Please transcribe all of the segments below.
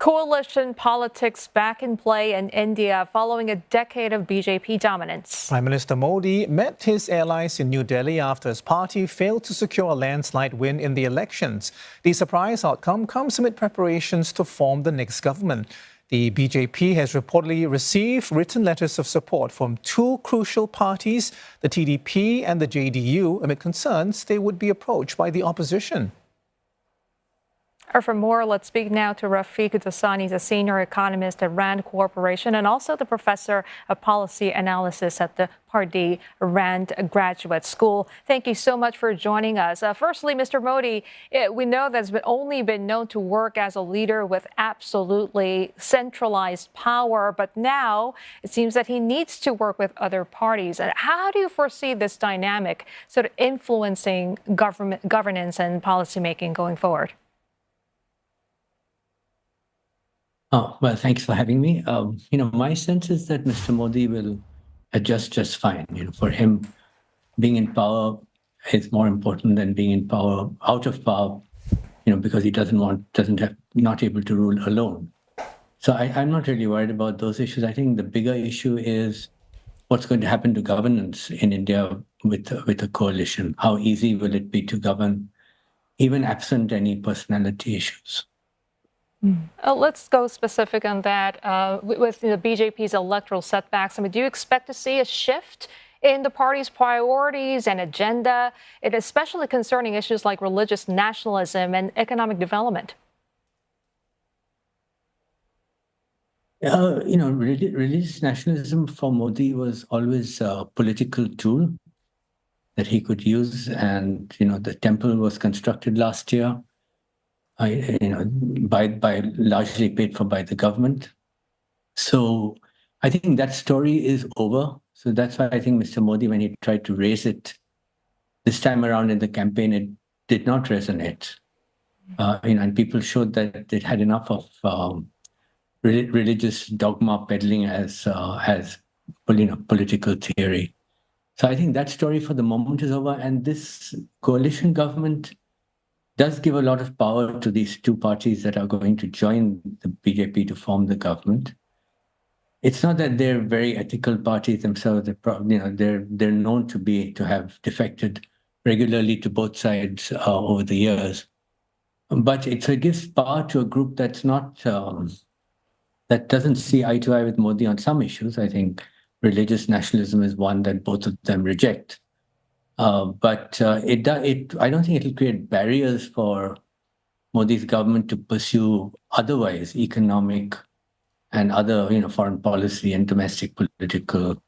Coalition politics back in play in India following a decade of BJP dominance. Prime Minister Modi met his allies in New Delhi after his party failed to secure a landslide win in the elections. The surprise outcome comes amid preparations to form the next government. The BJP has reportedly received written letters of support from two crucial parties, the TDP and the JDU, amid concerns they would be approached by the opposition. For more, let's speak now to Rafiq Dossani, a senior economist at Rand Corporation and also the professor of policy analysis at the Pardee Rand Graduate School. Thank you so much for joining us. Firstly, Mr. Modi, we know that's only been known to work as a leader with absolutely centralized power, but now it seems that he needs to work with other parties. And how do you foresee this dynamic sort of influencing governance and policymaking going forward? Oh, well, thanks for having me. My sense is that Mr. Modi will adjust just fine. For him, being in power is more important than being in power, out of power, because he not able to rule alone. So I'm not really worried about those issues. I think the bigger issue is what's going to happen to governance in India with a coalition. How easy will it be to govern, even absent any personality issues? Let's go specific on that. With the BJP's electoral setbacks, do you expect to see a shift in the party's priorities and agenda, and especially concerning issues like religious nationalism and economic development? Religious nationalism for Modi was always a political tool that he could use. And, the temple was constructed last year. By largely paid for by the government. So I think that story is over. So that's why I think Mr. Modi, when he tried to raise it this time around in the campaign, it did not resonate. And people showed that it had enough of religious dogma peddling as political theory. So I think that story for the moment is over. And this coalition government does give a lot of power to these two parties that are going to join the BJP to form the government. It's not that they're very ethical parties themselves. They're known to have defected regularly to both sides over the years. But it gives power to a group that's not that doesn't see eye to eye with Modi on some issues. I think religious nationalism is one that both of them reject. But I don't think it'll create barriers for Modi's government to pursue otherwise economic and other, foreign policy and domestic political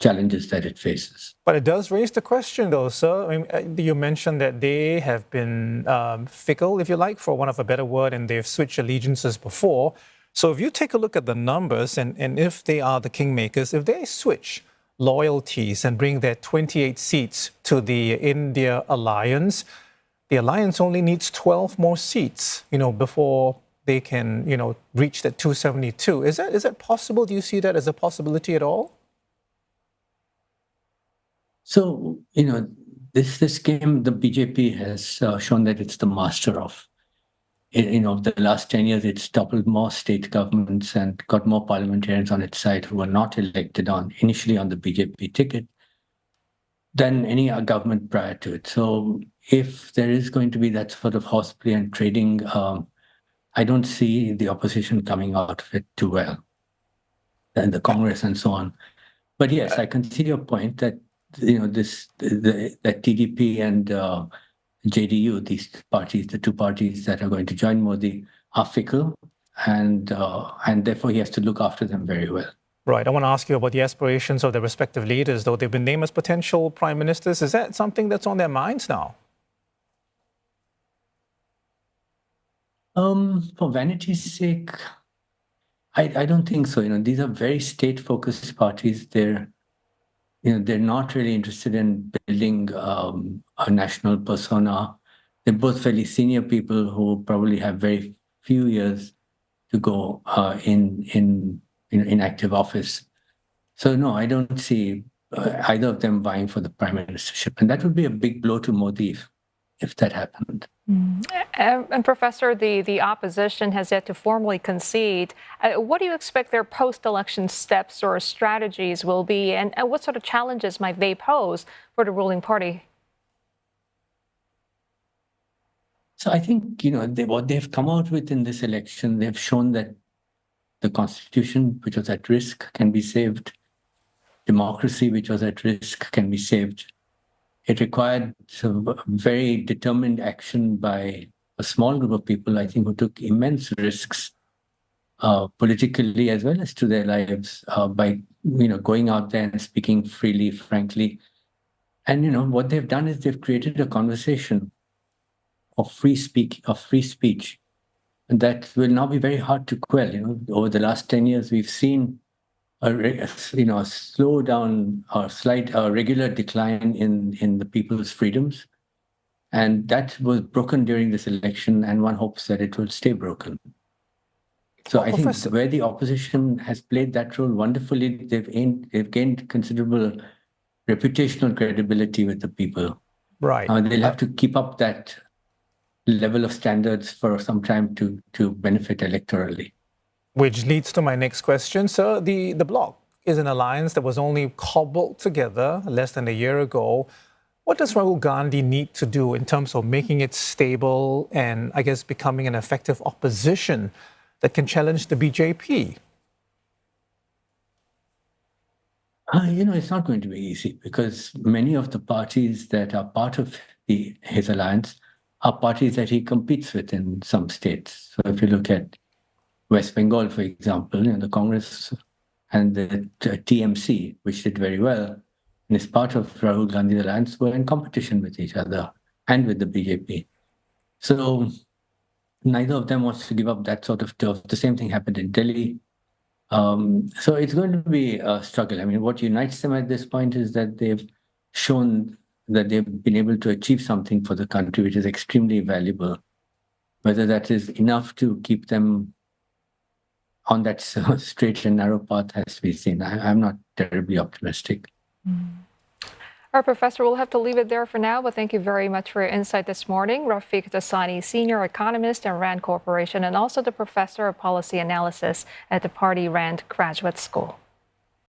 challenges that it faces. But it does raise the question, though, sir. You mentioned that they have been fickle, if you like, for want of a better word, and they've switched allegiances before. So if you take a look at the numbers, and if they are the kingmakers, if they switch loyalties and bring their 28 seats to the India alliance, the alliance only needs 12 more seats, before they can, reach that 272. Is that possible? Do you see that as a possibility at all? So, this game, the BJP has shown that it's the master of. The last 10 years, it's toppled more state governments and got more parliamentarians on its side who were not elected initially on the BJP ticket than any government prior to it. So if there is going to be that sort of horseplay and trading, I don't see the opposition coming out of it too well, and the Congress and so on. But yes, I can see your point that that TDP and JDU, these parties, the two parties that are going to join Modi, are fickle, and therefore he has to look after them very well. Right. I want to ask you about the aspirations of the respective leaders, though they've been named as potential prime ministers. Is that something that's on their minds now? For vanity's sake, I don't think so. These are very state-focused parties. They're not really interested in building a national persona. They're both fairly senior people who probably have very few years to go in active office. So no, I don't see either of them vying for the prime ministership, and that would be a big blow to Modi if that happened. And Professor, the opposition has yet to formally concede. What do you expect their post-election steps or strategies will be, and what sort of challenges might they pose for the ruling party? So I think, what they've come out with in this election, they've shown that the Constitution, which was at risk, can be saved. Democracy, which was at risk, can be saved. It required some very determined action by a small group of people, I think, who took immense risks politically as well as to their lives by, going out there and speaking freely, frankly. And, what they've done is they've created a conversation of free speech that will now be very hard to quell. Over the last 10 years, we've seen a slowdown or slight regular decline in the people's freedoms. And that was broken during this election, and one hopes that it will stay broken. So I think where the opposition has played that role wonderfully, they've gained considerable reputational credibility with the people. Right. They'll have to keep up that level of standards for some time to benefit electorally. Which leads to my next question, sir. The Bloc is an alliance that was only cobbled together less than a year ago. What does Rahul Gandhi need to do in terms of making it stable and, I guess, becoming an effective opposition that can challenge the BJP? It's not going to be easy because many of the parties that are part of his alliance are parties that he competes with in some states. So if you look at West Bengal, for example, the Congress and the TMC, which did very well, and is part of Rahul Gandhi's alliance, were in competition with each other and with the BJP. So neither of them wants to give up that sort of turf. The same thing happened in Delhi. So it's going to be a struggle. I mean, what unites them at this point is that they've shown that they've been able to achieve something for the country, which is extremely valuable. Whether that is enough to keep them on that straight and narrow path has to be seen. I'm not terribly optimistic. All right, Professor, we'll have to leave it there for now, but thank you very much for your insight this morning. Rafiq Dossani, senior economist at Rand Corporation, and also the professor of policy analysis at the Party Rand Graduate School.